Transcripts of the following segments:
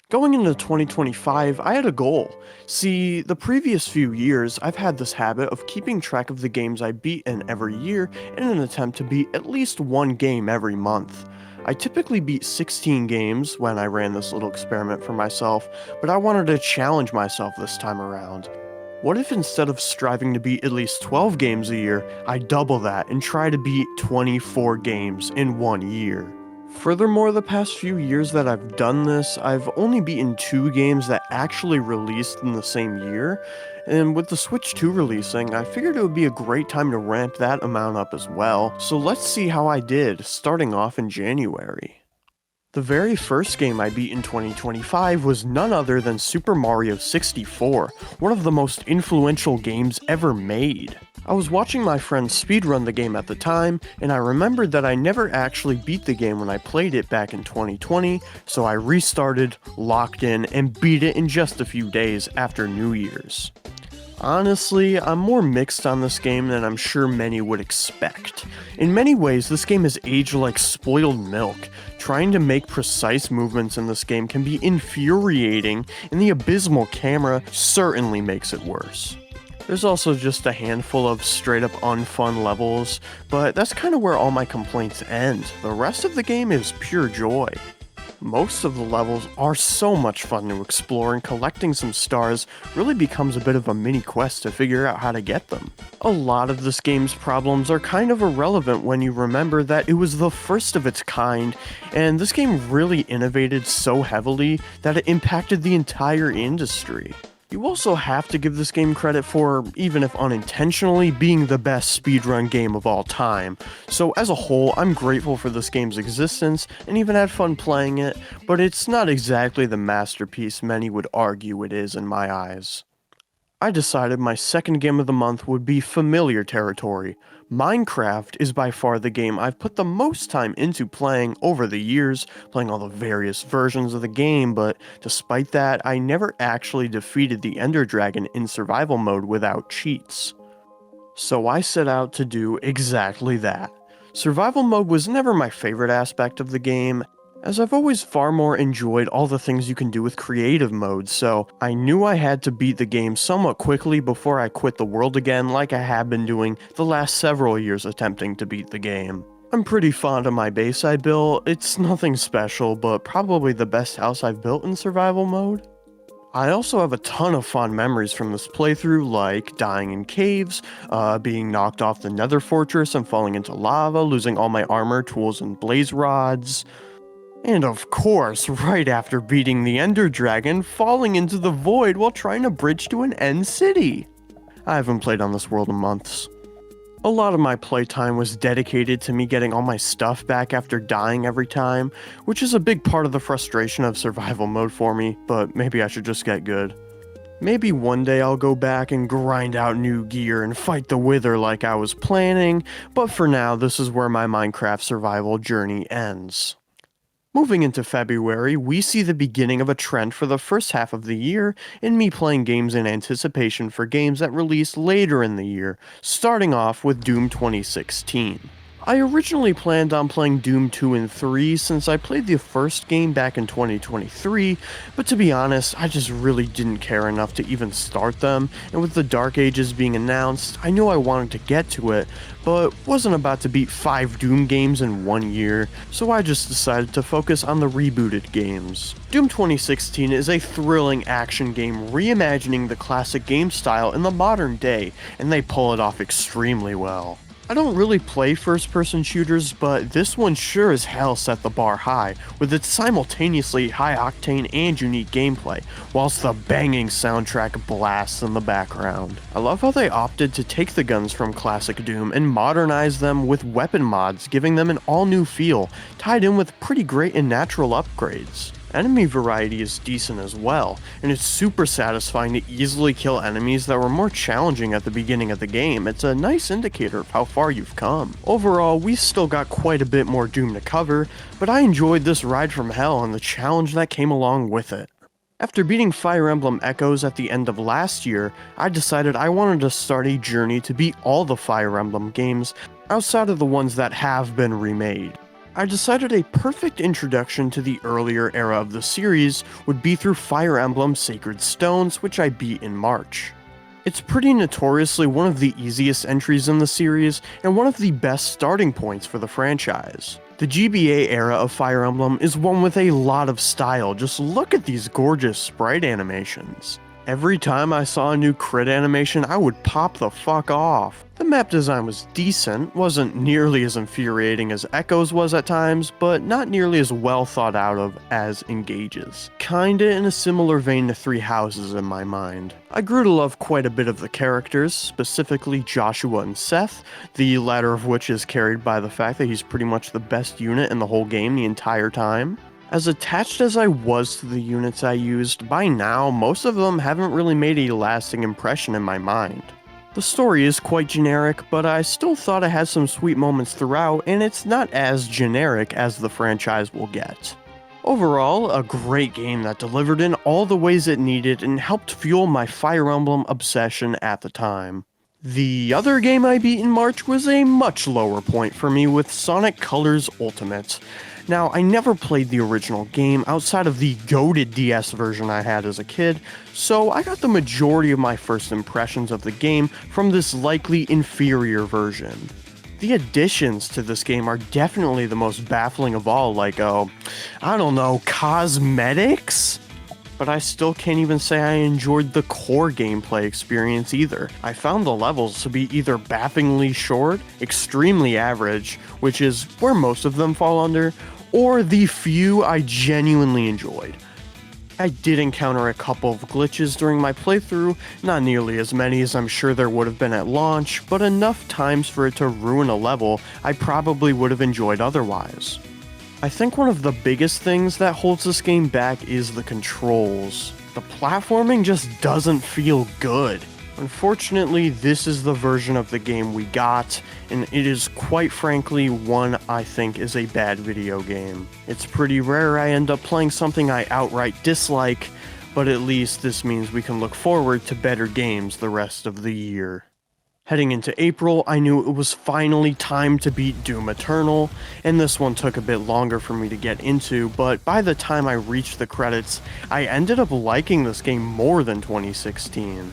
Going into 2025, I had a goal. See, the previous few years, I've had this habit of keeping track of the games I beat in every year in an attempt to beat at least one game every month. I typically beat 16 games when I ran this little experiment for myself, but I wanted to challenge myself this time around. What if instead of striving to beat at least 12 games a year, I double that and try to beat 24 games in 1 year? Furthermore, the past few years that I've done this, I've only beaten two games that actually released in the same year, and with the Switch 2 releasing, I figured it would be a great time to ramp that amount up as well, so let's see how I did, starting off in January. The very first game I beat in 2025 was none other than Super Mario 64, one of the most influential games ever made. I was watching my friend speedrun the game at the time, and I remembered that I never actually beat the game when I played it back in 2020, so I restarted, locked in, and beat it in just a few days after New Year's. Honestly, I'm more mixed on this game than I'm sure many would expect. In many ways, this game has aged like spoiled milk. Trying to make precise movements in this game can be infuriating, and the abysmal camera certainly makes it worse. There's also just a handful of straight up unfun levels, but that's kind of where all my complaints end. The rest of the game is pure joy. Most of the levels are so much fun to explore, and collecting some stars really becomes a bit of a mini quest to figure out how to get them. A lot of this game's problems are kind of irrelevant when you remember that it was the first of its kind, and this game really innovated so heavily that it impacted the entire industry. You also have to give this game credit for, even if unintentionally, being the best speedrun game of all time. So as a whole, I'm grateful for this game's existence and even had fun playing it, but it's not exactly the masterpiece many would argue it is in my eyes. I decided my second game of the month would be familiar territory. Minecraft is by far the game I've put the most time into playing over the years, playing all the various versions of the game, but despite that, I never actually defeated the Ender Dragon in survival mode without cheats. So I set out to do exactly that. Survival mode was never my favorite aspect of the game, as I've always far more enjoyed all the things you can do with creative mode, so I knew I had to beat the game somewhat quickly before I quit the world again like I have been doing the last several years attempting to beat the game. I'm pretty fond of my base I built. It's nothing special, but probably the best house I've built in survival mode. I also have a ton of fond memories from this playthrough, like dying in caves, being knocked off the nether fortress and falling into lava, losing all my armor, tools, and blaze rods. And of course, right after beating the Ender Dragon, falling into the void while trying to bridge to an end city. I haven't played on this world in months. A lot of my playtime was dedicated to me getting all my stuff back after dying every time, which is a big part of the frustration of survival mode for me, but maybe I should just get good. Maybe one day I'll go back and grind out new gear and fight the Wither like I was planning, but for now this is where my Minecraft survival journey ends. Moving into February, we see the beginning of a trend for the first half of the year in me playing games in anticipation for games that release later in the year, starting off with Doom 2016. I originally planned on playing Doom 2 and 3 since I played the first game back in 2023, but to be honest, I just really didn't care enough to even start them, and with the Dark Ages being announced, I knew I wanted to get to it, but wasn't about to beat 5 Doom games in 1 year, so I just decided to focus on the rebooted games. Doom 2016 is a thrilling action game reimagining the classic game style in the modern day, and they pull it off extremely well. I don't really play first-person shooters, but this one sure as hell set the bar high, with its simultaneously high-octane and unique gameplay, whilst the banging soundtrack blasts in the background. I love how they opted to take the guns from classic Doom and modernize them with weapon mods, giving them an all-new feel, tied in with pretty great and natural upgrades. Enemy variety is decent as well, and it's super satisfying to easily kill enemies that were more challenging at the beginning of the game. It's a nice indicator of how far you've come. Overall, we've still got quite a bit more Doom to cover, but I enjoyed this ride from hell and the challenge that came along with it. After beating Fire Emblem Echoes at the end of last year, I decided I wanted to start a journey to beat all the Fire Emblem games outside of the ones that have been remade. I decided a perfect introduction to the earlier era of the series would be through Fire Emblem Sacred Stones, which I beat in March. It's pretty notoriously one of the easiest entries in the series, and one of the best starting points for the franchise. The GBA era of Fire Emblem is one with a lot of style. Just look at these gorgeous sprite animations. Every time I saw a new crit animation, I would pop the fuck off. The map design was decent, wasn't nearly as infuriating as Echo's was at times, but not nearly as well thought out of as Engage's. Kinda in a similar vein to Three Houses in my mind. I grew to love quite a bit of the characters, specifically Joshua and Seth, the latter of which is carried by the fact that he's pretty much the best unit in the whole game the entire time. As attached as I was to the units I used, by now most of them haven't really made a lasting impression in my mind. The story is quite generic, but I still thought it had some sweet moments throughout, and it's not as generic as the franchise will get. Overall, a great game that delivered in all the ways it needed and helped fuel my Fire Emblem obsession at the time. The other game I beat in March was a much lower point for me with Sonic Colors Ultimate. Now, I never played the original game outside of the goated DS version I had as a kid, so I got the majority of my first impressions of the game from this likely inferior version. The additions to this game are definitely the most baffling of all, like, I don't know, cosmetics? But I still can't even say I enjoyed the core gameplay experience either. I found the levels to be either bafflingly short, extremely average, which is where most of them fall under, or the few I genuinely enjoyed. I did encounter a couple of glitches during my playthrough, not nearly as many as I'm sure there would have been at launch, but enough times for it to ruin a level I probably would have enjoyed otherwise. I think one of the biggest things that holds this game back is the controls. The platforming just doesn't feel good. Unfortunately, this is the version of the game we got, and it is quite frankly one I think is a bad video game. It's pretty rare I end up playing something I outright dislike, but at least this means we can look forward to better games the rest of the year. Heading into April, I knew it was finally time to beat Doom Eternal, and this one took a bit longer for me to get into, but by the time I reached the credits, I ended up liking this game more than 2016.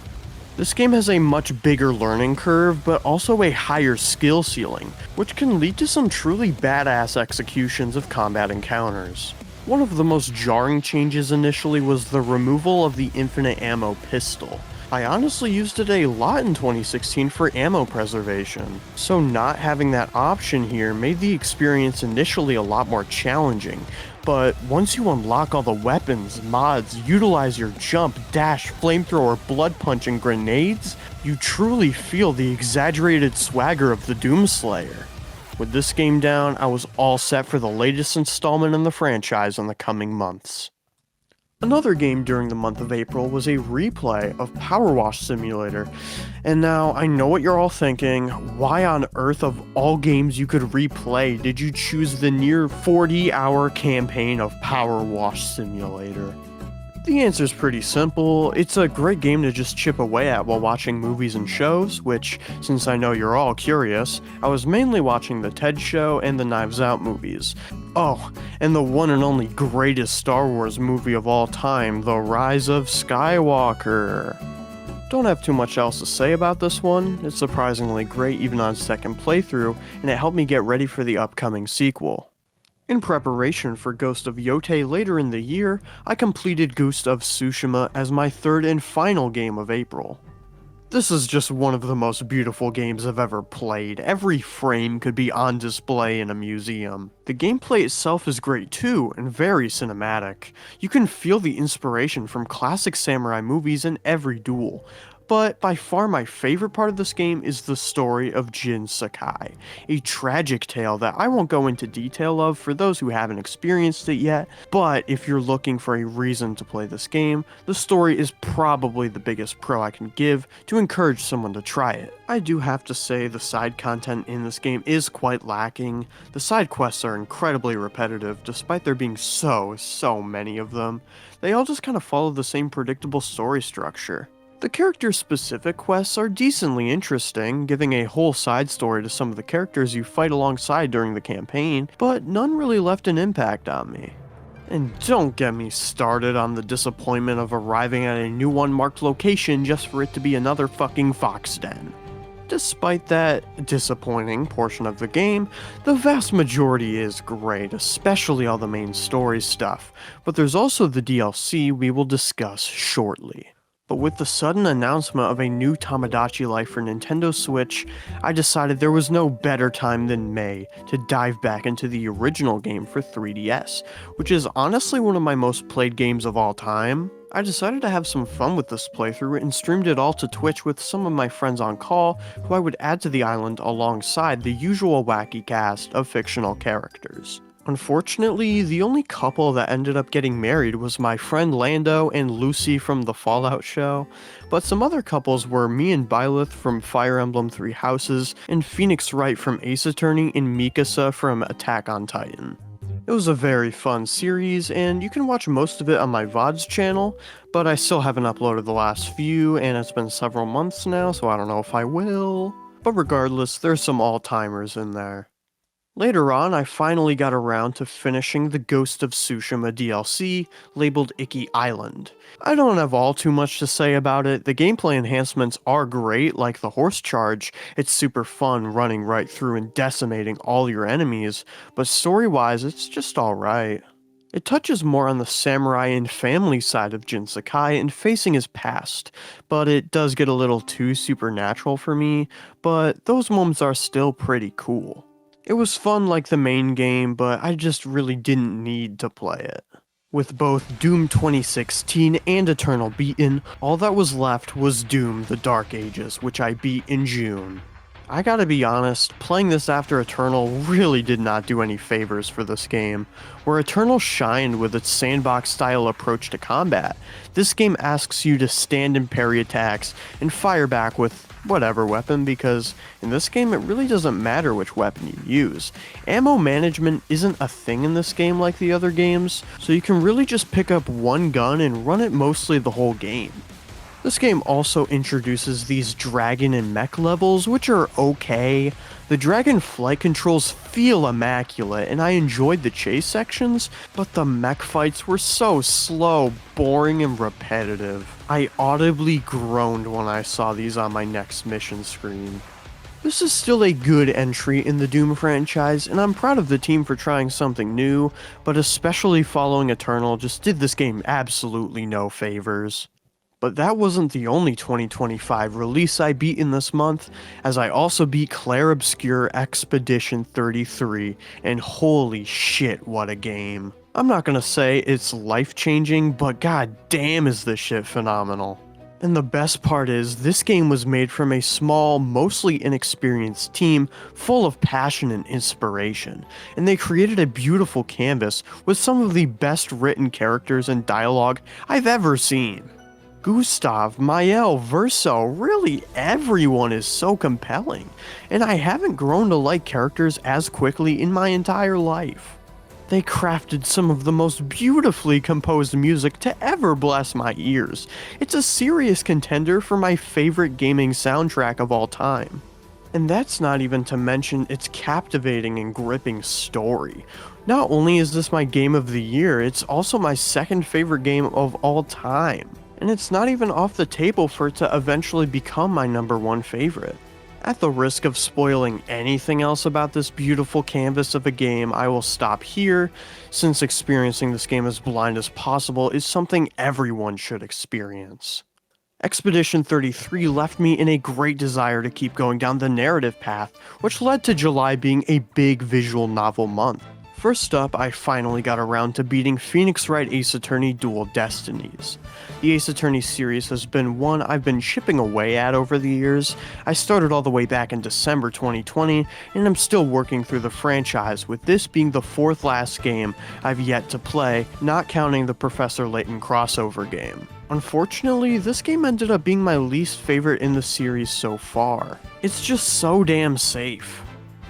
This game has a much bigger learning curve, but also a higher skill ceiling, which can lead to some truly badass executions of combat encounters. One of the most jarring changes initially was the removal of the infinite ammo pistol. I honestly used it a lot in 2016 for ammo preservation, so not having that option here made the experience initially a lot more challenging, but once you unlock all the weapons, mods, utilize your jump, dash, flamethrower, blood punch, and grenades, you truly feel the exaggerated swagger of the Doomslayer. With this game down, I was all set for the latest installment in the franchise in the coming months. Another game during the month of April was a replay of Power Wash Simulator, and now I know what you're all thinking, why on earth of all games you could replay did you choose the near 40-hour campaign of Power Wash Simulator? The answer's pretty simple. It's a great game to just chip away at while watching movies and shows, which, since I know you're all curious, I was mainly watching the TED Show and the Knives Out movies. Oh, and the one and only greatest Star Wars movie of all time, The Rise of Skywalker. Don't have too much else to say about this one. It's surprisingly great even on second playthrough, and it helped me get ready for the upcoming sequel. In preparation for Ghost of Yotei later in the year, I completed Ghost of Tsushima as my third and final game of April. This is just one of the most beautiful games I've ever played. Every frame could be on display in a museum. The gameplay itself is great too, and very cinematic. You can feel the inspiration from classic samurai movies in every duel. But by far my favorite part of this game is the story of Jin Sakai, a tragic tale that I won't go into detail of for those who haven't experienced it yet, but if you're looking for a reason to play this game, the story is probably the biggest pro I can give to encourage someone to try it. I do have to say the side content in this game is quite lacking. The side quests are incredibly repetitive despite there being so many of them. They all just kind of follow the same predictable story structure. The character-specific quests are decently interesting, giving a whole side story to some of the characters you fight alongside during the campaign, but none really left an impact on me. And don't get me started on the disappointment of arriving at a new unmarked location just for it to be another fucking fox den. Despite that disappointing portion of the game, the vast majority is great, especially all the main story stuff, but there's also the DLC we will discuss shortly. But with the sudden announcement of a new Tomodachi Life for Nintendo Switch, I decided there was no better time than May to dive back into the original game for 3DS, which is honestly one of my most played games of all time. I decided to have some fun with this playthrough and streamed it all to Twitch with some of my friends on call, who I would add to the island alongside the usual wacky cast of fictional characters. Unfortunately, the only couple that ended up getting married was my friend Lando and Lucy from the Fallout show, but some other couples were me and Byleth from Fire Emblem Three Houses, and Phoenix Wright from Ace Attorney and Mikasa from Attack on Titan. It was a very fun series, and you can watch most of it on my VODs channel, but I still haven't uploaded the last few, and it's been several months now, so I don't know if I will. But regardless, there's some all-timers in there. Later on, I finally got around to finishing the Ghost of Tsushima DLC, labeled Icky Island. I don't have all too much to say about it. The gameplay enhancements are great, like the horse charge. It's super fun running right through and decimating all your enemies, but story-wise, it's just alright. It touches more on the samurai and family side of Jin Sakai and facing his past, but it does get a little too supernatural for me, but those moments are still pretty cool. It was fun like the main game, but I just really didn't need to play it. With both Doom 2016 and Eternal beaten, all that was left was Doom The Dark Ages, which I beat in June. I gotta be honest, playing this after Eternal really did not do any favors for this game. Where Eternal shined with its sandbox-style approach to combat, this game asks you to stand and parry attacks and fire back with whatever weapon, because in this game it really doesn't matter which weapon you use. Ammo management isn't a thing in this game like the other games, so you can really just pick up one gun and run it mostly the whole game. This game also introduces these dragon and mech levels, which are okay. The dragon flight controls feel immaculate, and I enjoyed the chase sections, but the mech fights were so slow, boring, and repetitive. I audibly groaned when I saw these on my next mission screen. This is still a good entry in the Doom franchise, and I'm proud of the team for trying something new, but especially following Eternal just did this game absolutely no favors. But that wasn't the only 2025 release I beat in this month, as I also beat Clair Obscur Expedition 33, and holy shit, what a game. I'm not gonna say it's life-changing, but god damn is this shit phenomenal. And the best part is, this game was made from a small, mostly inexperienced team full of passion and inspiration, and they created a beautiful canvas with some of the best written characters and dialogue I've ever seen. Gustav, Mael, Verso, really everyone is so compelling, and I haven't grown to like characters as quickly in my entire life. They crafted some of the most beautifully composed music to ever bless my ears. It's a serious contender for my favorite gaming soundtrack of all time. And that's not even to mention its captivating and gripping story. Not only is this my game of the year, it's also my second favorite game of all time. And it's not even off the table for it to eventually become my number one favorite. At the risk of spoiling anything else about this beautiful canvas of a game, I will stop here, since experiencing this game as blind as possible is something everyone should experience. Expedition 33 left me in a great desire to keep going down the narrative path, which led to July being a big visual novel month. First up, I finally got around to beating Phoenix Wright Ace Attorney Dual Destinies. The Ace Attorney series has been one I've been chipping away at over the years. I started all the way back in December 2020, and I'm still working through the franchise, with this being the fourth last game I've yet to play, not counting the Professor Layton crossover game. Unfortunately, this game ended up being my least favorite in the series so far. It's just so damn safe.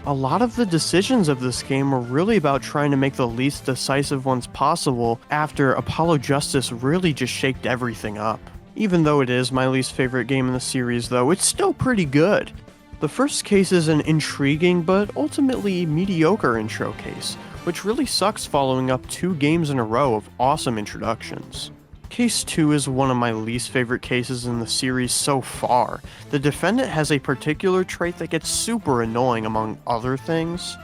A lot of the decisions of this game were really about trying to make the least decisive ones possible after Apollo Justice really just shaked everything up. Even though it is my least favorite game in the series though, it's still pretty good. The first case is an intriguing but ultimately mediocre intro case, which really sucks following up 2 games in a row of awesome introductions. Case 2 is one of my least favorite cases in the series so far. The defendant has a particular trait that gets super annoying among other things.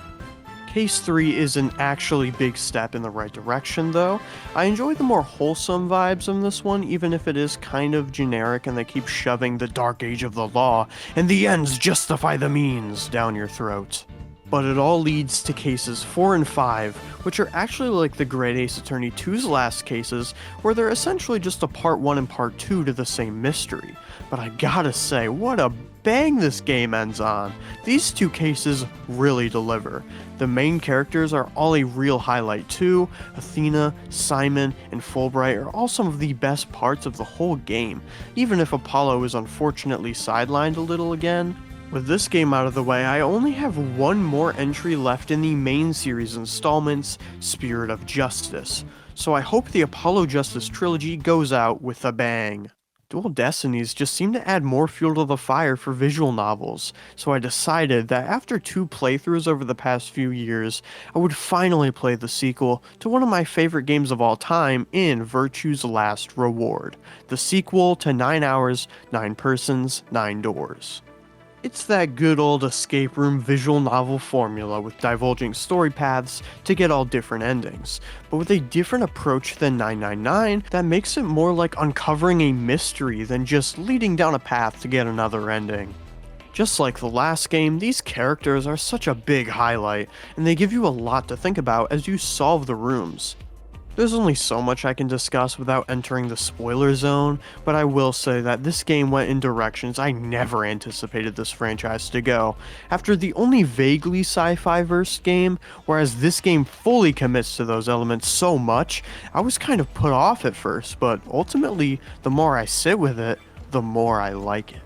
Case 3 is an actually big step in the right direction though. I enjoy the more wholesome vibes of this one, even if it is kind of generic and they keep shoving the dark age of the law and the ends justify the means down your throat. But it all leads to cases 4 and 5, which are actually like the Great Ace Attorney 2's last cases, where they're essentially just a part 1 and part 2 to the same mystery. But I gotta say, what a bang this game ends on! These 2 cases really deliver. The main characters are all a real highlight too. Athena, Simon, and Fulbright are all some of the best parts of the whole game, even if Apollo is unfortunately sidelined a little again. With this game out of the way, I only have one more entry left in the main series installments, Spirit of Justice, so I hope the Apollo Justice trilogy goes out with a bang. Dual Destinies just seem to add more fuel to the fire for visual novels, so I decided that after 2 playthroughs over the past few years, I would finally play the sequel to one of my favorite games of all time in Virtue's Last Reward, the sequel to 9 Hours, 9 Persons, 9 Doors. It's that good old escape room visual novel formula with divulging story paths to get all different endings, but with a different approach than 999 that makes it more like uncovering a mystery than just leading down a path to get another ending. Just like the last game, these characters are such a big highlight, and they give you a lot to think about as you solve the rooms. There's only so much I can discuss without entering the spoiler zone, but I will say that this game went in directions I never anticipated this franchise to go. After the only vaguely sci-fi versed game, whereas this game fully commits to those elements so much, I was kind of put off at first, but ultimately, the more I sit with it, the more I like it.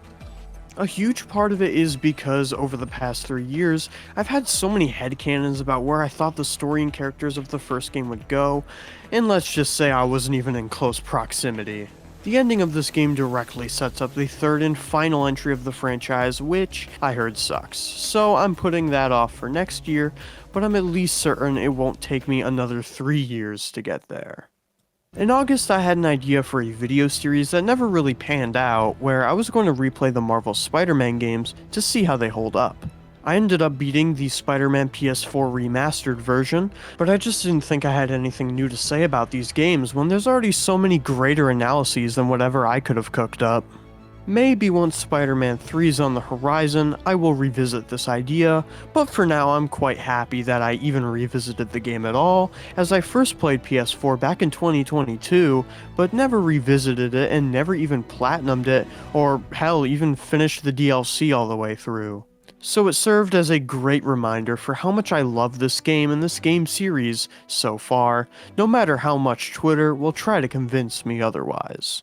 A huge part of it is because over the past 3 years, I've had so many headcanons about where I thought the story and characters of the first game would go, and let's just say I wasn't even in close proximity. The ending of this game directly sets up the 3rd and final entry of the franchise, which I heard sucks, so I'm putting that off for next year, but I'm at least certain it won't take me another 3 years to get there. In August, I had an idea for a video series that never really panned out, where I was going to replay the Marvel Spider-Man games to see how they hold up. I ended up beating the Spider-Man PS4 Remastered version, but I just didn't think I had anything new to say about these games when there's already so many greater analyses than whatever I could have cooked up. Maybe once Spider-Man 3 is on the horizon, I will revisit this idea, but for now I'm quite happy that I even revisited the game at all, as I first played PS4 back in 2022, but never revisited it and never even platinumed it, or hell, even finished the DLC all the way through. So it served as a great reminder for how much I love this game and this game series so far, no matter how much Twitter will try to convince me otherwise.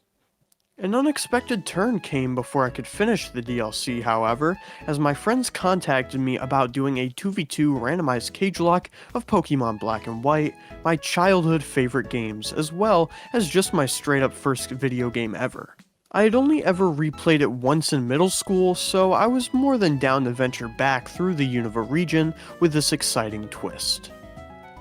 An unexpected turn came before I could finish the DLC, however, as my friends contacted me about doing a 2v2 randomized cage lock of Pokemon Black and White, my childhood favorite games, as well as just my straight up first video game ever. I had only ever replayed it once in middle school, so I was more than down to venture back through the Unova region with this exciting twist.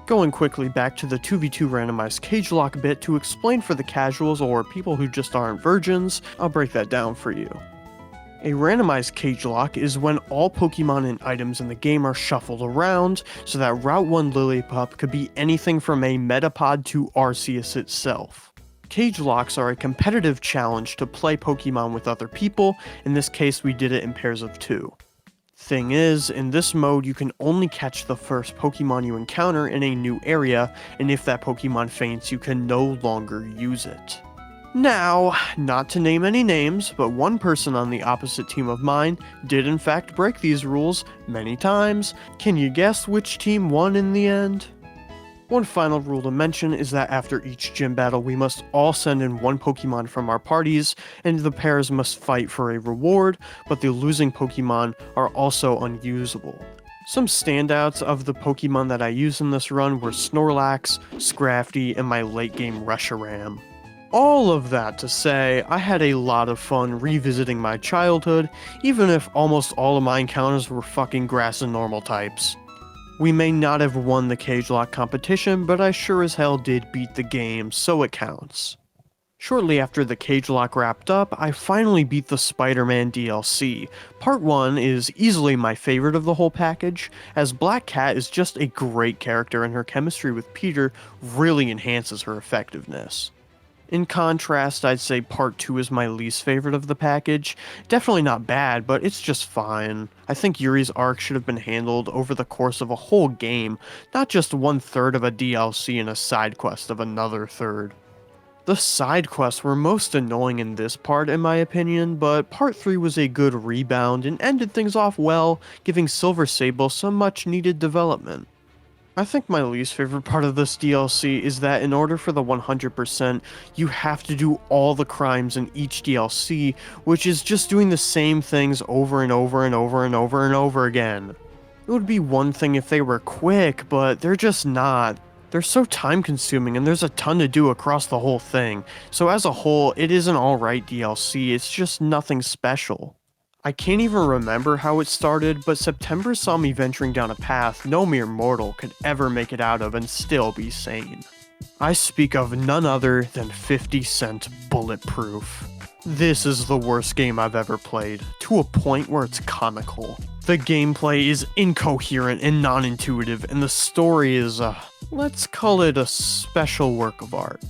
Going quickly back to the 2v2 randomized cage lock bit to explain for the casuals or people who just aren't virgins, I'll break that down for you. A randomized cage lock is when all Pokemon and items in the game are shuffled around, so that Route 1 Lillipup could be anything from a Metapod to Arceus itself. Cage locks are a competitive challenge to play Pokemon with other people, in this case we did it in pairs of 2. Thing is, in this mode you can only catch the first Pokemon you encounter in a new area, and if that Pokemon faints you can no longer use it. Now, not to name any names, but one person on the opposite team of mine did in fact break these rules many times. Can you guess which team won in the end? One final rule to mention is that after each gym battle we must all send in one Pokemon from our parties, and the pairs must fight for a reward, but the losing Pokemon are also unusable. Some standouts of the Pokemon that I used in this run were Snorlax, Scrafty, and my late game Reshiram. All of that to say, I had a lot of fun revisiting my childhood, even if almost all of my encounters were fucking grass and normal types. We may not have won the cage lock competition, but I sure as hell did beat the game, so it counts. Shortly after the cage lock wrapped up, I finally beat the Spider-Man DLC. Part 1 is easily my favorite of the whole package, as Black Cat is just a great character and her chemistry with Peter really enhances her effectiveness. In contrast, I'd say Part 2 is my least favorite of the package. Definitely not bad, but it's just fine. I think Yuri's arc should have been handled over the course of a whole game, not just 1/3 of a DLC and a side quest of another third. The side quests were most annoying in this part in my opinion, but Part 3 was a good rebound and ended things off well, giving Silver Sable some much needed development. I think my least favorite part of this DLC is that in order for the 100%, you have to do all the crimes in each DLC, which is just doing the same things over and over and over and over and over again. It would be one thing if they were quick, but they're just not. They're so time consuming and there's a ton to do across the whole thing, so as a whole, it is an alright DLC, it's just nothing special. I can't even remember how it started, but September saw me venturing down a path no mere mortal could ever make it out of and still be sane. I speak of none other than 50 Cent Bulletproof. This is the worst game I've ever played, to a point where it's comical. The gameplay is incoherent and non-intuitive, and the story is, let's call it a special work of art.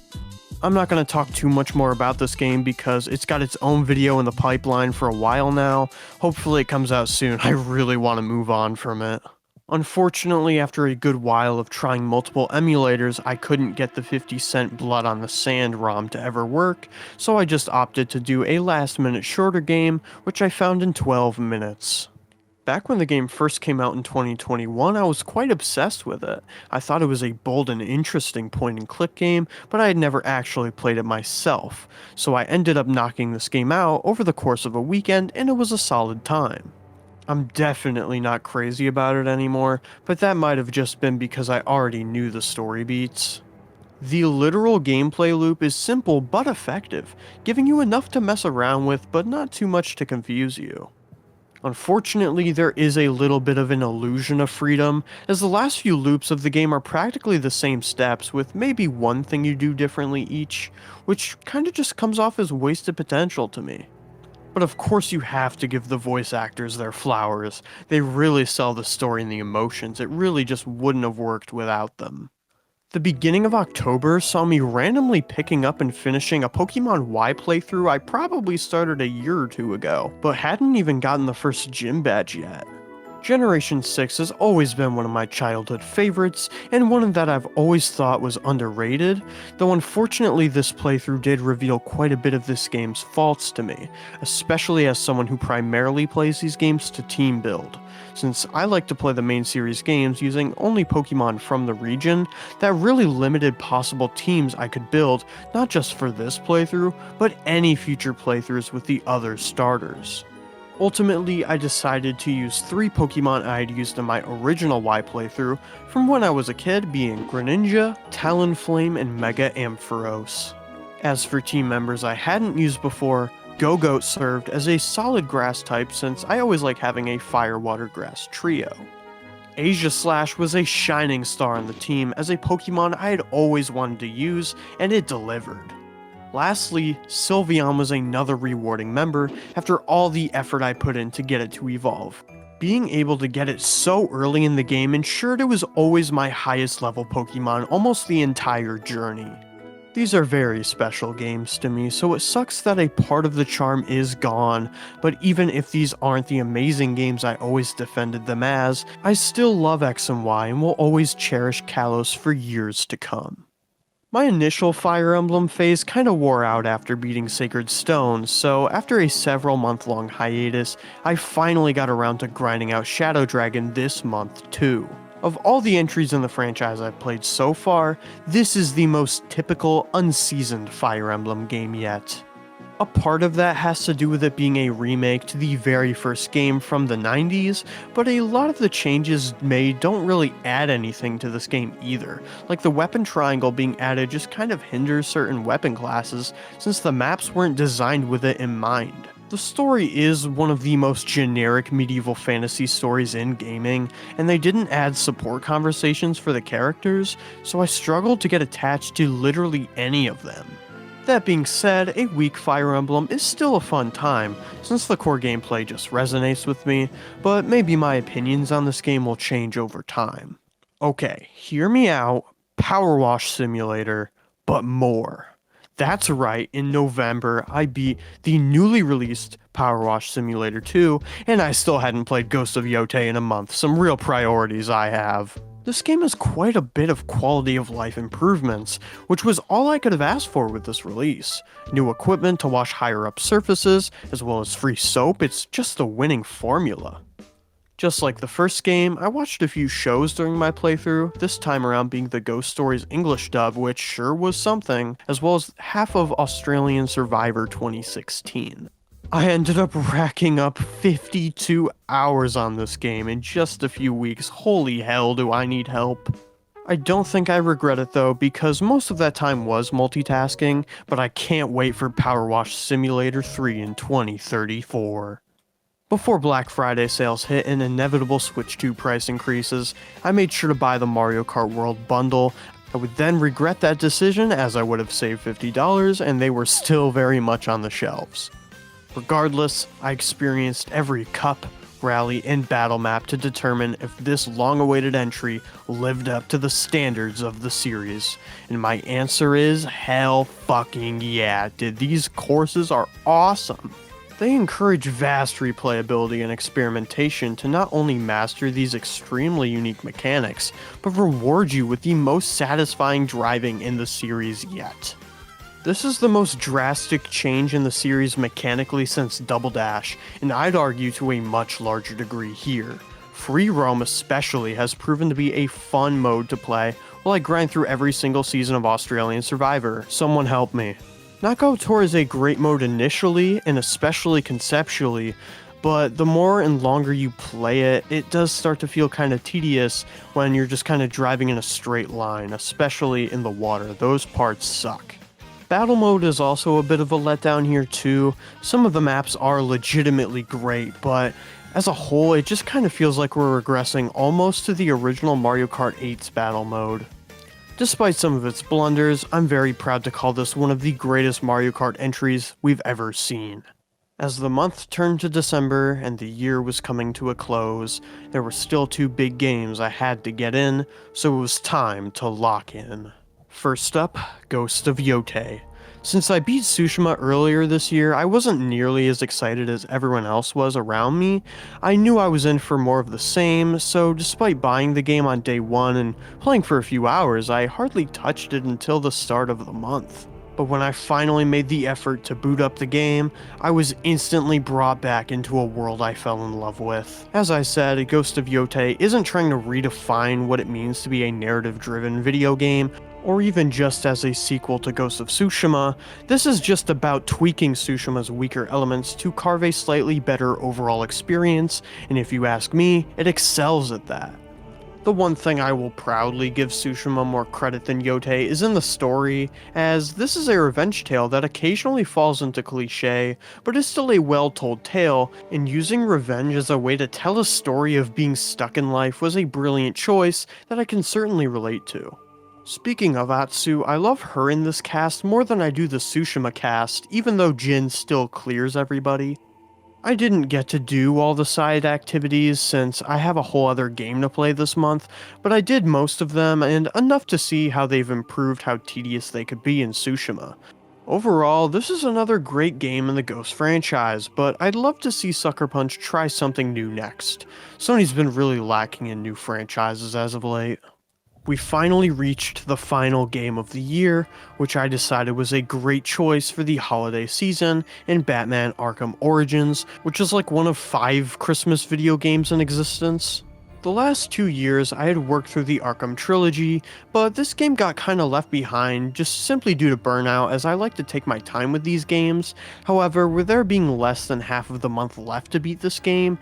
I'm not going to talk too much more about this game because it's got its own video in the pipeline for a while now. Hopefully it comes out soon. I really want to move on from it. Unfortunately, after a good while of trying multiple emulators, I couldn't get the 50 Cent Blood on the Sand ROM to ever work, so I just opted to do a last minute shorter game, which I found in 12 minutes. Back when the game first came out in 2021, I was quite obsessed with it. I thought it was a bold and interesting point-and-click game, but I had never actually played it myself, so I ended up knocking this game out over the course of a weekend, and it was a solid time. I'm definitely not crazy about it anymore, but that might have just been because I already knew the story beats. The literal gameplay loop is simple but effective, giving you enough to mess around with, but not too much to confuse you. Unfortunately, there is a little bit of an illusion of freedom, as the last few loops of the game are practically the same steps, with maybe one thing you do differently each, which kinda just comes off as wasted potential to me. But of course you have to give the voice actors their flowers. They really sell the story and the emotions, it really just wouldn't have worked without them. The beginning of October saw me randomly picking up and finishing a Pokemon Y playthrough I probably started a year or two ago, but hadn't even gotten the first gym badge yet. Generation 6 has always been one of my childhood favorites, and one that I've always thought was underrated, though unfortunately this playthrough did reveal quite a bit of this game's faults to me, especially as someone who primarily plays these games to team build. Since I like to play the main series games using only Pokemon from the region, that really limited possible teams I could build, not just for this playthrough, but any future playthroughs with the other starters. Ultimately, I decided to use 3 Pokemon I had used in my original Y playthrough from when I was a kid, being Greninja, Talonflame, and Mega Ampharos. As for team members I hadn't used before, Go-Goat served as a solid grass type since I always like having a fire-water grass trio. Asia Slash was a shining star on the team as a Pokemon I had always wanted to use, and it delivered. Lastly, Sylveon was another rewarding member after all the effort I put in to get it to evolve. Being able to get it so early in the game ensured it was always my highest level Pokemon almost the entire journey. These are very special games to me, so it sucks that a part of the charm is gone, but even if these aren't the amazing games I always defended them as, I still love X and Y and will always cherish Kalos for years to come. My initial Fire Emblem phase kinda wore out after beating Sacred Stone, so after a several month-long hiatus, I finally got around to grinding out Shadow Dragon this month too. Of all the entries in the franchise I've played so far, this is the most typical, unseasoned Fire Emblem game yet. A part of that has to do with it being a remake to the very first game from the 90s, but a lot of the changes made don't really add anything to this game either. Like the weapon triangle being added just kind of hinders certain weapon classes since the maps weren't designed with it in mind. The story is one of the most generic medieval fantasy stories in gaming, and they didn't add support conversations for the characters, so I struggled to get attached to literally any of them. That being said, a weak Fire Emblem is still a fun time, since the core gameplay just resonates with me, but maybe my opinions on this game will change over time. Okay, hear me out, Power Wash Simulator, but more. That's right, in November, I beat the newly released Power Wash Simulator 2, and I still hadn't played Ghost of Yotei in a month, some real priorities I have. This game has quite a bit of quality of life improvements, which was all I could have asked for with this release. New equipment to wash higher up surfaces, as well as free soap, it's just the winning formula. Just like the first game, I watched a few shows during my playthrough, this time around being the Ghost Stories English dub, which sure was something, as well as half of Australian Survivor 2016. I ended up racking up 52 hours on this game in just a few weeks. Holy hell, do I need help. I don't think I regret it though, because most of that time was multitasking, but I can't wait for Power Wash Simulator 3 in 2034. Before Black Friday sales hit and inevitable Switch 2 price increases, I made sure to buy the Mario Kart World bundle. I would then regret that decision as I would have saved $50 and they were still very much on the shelves. Regardless, I experienced every cup, rally, and battle map to determine if this long-awaited entry lived up to the standards of the series. And my answer is hell fucking yeah, dude. These courses are awesome. They encourage vast replayability and experimentation to not only master these extremely unique mechanics, but reward you with the most satisfying driving in the series yet. This is the most drastic change in the series mechanically since Double Dash, and I'd argue to a much larger degree here. Free roam especially has proven to be a fun mode to play while I grind through every single season of Australian Survivor. Someone help me. Knockout Tour is a great mode initially, and especially conceptually, but the more and longer you play it, it does start to feel kind of tedious when you're just kind of driving in a straight line, especially in the water. Those parts suck. Battle mode is also a bit of a letdown here too. Some of the maps are legitimately great, but as a whole, it just kind of feels like we're regressing almost to the original Mario Kart 8's battle mode. Despite some of its blunders, I'm very proud to call this one of the greatest Mario Kart entries we've ever seen. As the month turned to December and the year was coming to a close, there were still two big games I had to get in, so it was time to lock in. First up, Ghost of Yotei. Since I beat Tsushima earlier this year, I wasn't nearly as excited as everyone else was around me. I knew I was in for more of the same, so despite buying the game on day one and playing for a few hours, I hardly touched it until the start of the month. But when I finally made the effort to boot up the game, I was instantly brought back into a world I fell in love with. As I said, Ghost of Yotei isn't trying to redefine what it means to be a narrative-driven video game, or even just as a sequel to Ghost of Tsushima. This is just about tweaking Tsushima's weaker elements to carve a slightly better overall experience, and if you ask me, it excels at that. The one thing I will proudly give Tsushima more credit than Yotei is in the story, as this is a revenge tale that occasionally falls into cliché, but is still a well-told tale, and using revenge as a way to tell a story of being stuck in life was a brilliant choice that I can certainly relate to. Speaking of Atsu, I love her in this cast more than I do the Tsushima cast, even though Jin still clears everybody. I didn't get to do all the side activities since I have a whole other game to play this month, but I did most of them and enough to see how they've improved how tedious they could be in Tsushima. Overall, this is another great game in the Ghost franchise, but I'd love to see Sucker Punch try something new next. Sony's been really lacking in new franchises as of late. We finally reached the final game of the year, which I decided was a great choice for the holiday season in Batman Arkham Origins, which is like one of 5 Christmas video games in existence. The last 2 years, I had worked through the Arkham trilogy, but this game got kinda left behind just simply due to burnout, as I like to take my time with these games. However, with there being less than half of the month left to beat this game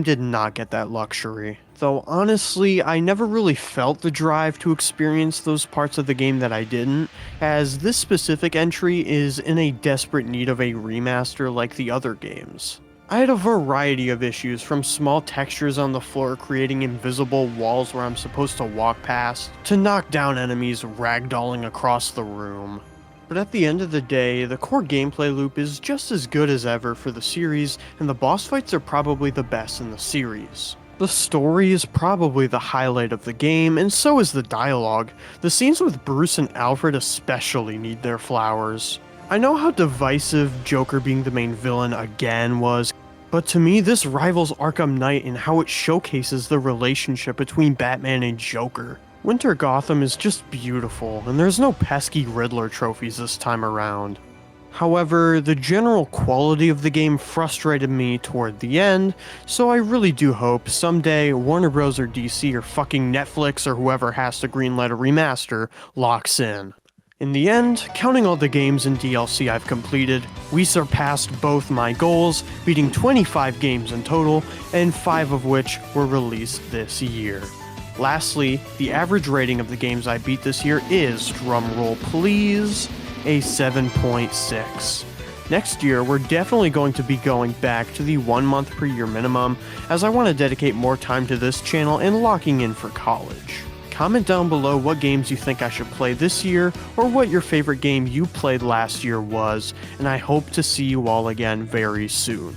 did not get that luxury. Though honestly, I never really felt the drive to experience those parts of the game that I didn't, as this specific entry is in a desperate need of a remaster like the other games. I had a variety of issues, from small textures on the floor creating invisible walls where I'm supposed to walk past, to knock down enemies ragdolling across the room. But at the end of the day, the core gameplay loop is just as good as ever for the series, and the boss fights are probably the best in the series. The story is probably the highlight of the game, and so is the dialogue. The scenes with Bruce and Alfred especially need their flowers. I know how divisive Joker being the main villain again was, but to me this rivals Arkham Knight in how it showcases the relationship between Batman and Joker. Winter Gotham is just beautiful, and there's no pesky Riddler trophies this time around. However, the general quality of the game frustrated me toward the end, so I really do hope someday Warner Bros. Or DC or fucking Netflix or whoever has to greenlight a remaster locks in. In the end, counting all the games and DLC I've completed, we surpassed both my goals, beating 25 games in total, and 5 of which were released this year. Lastly, the average rating of the games I beat this year is, drumroll please, a 7.6. Next year, we're definitely going to be going back to the 1 month per year minimum, as I want to dedicate more time to this channel and locking in for college. Comment down below what games you think I should play this year, or what your favorite game you played last year was, and I hope to see you all again very soon.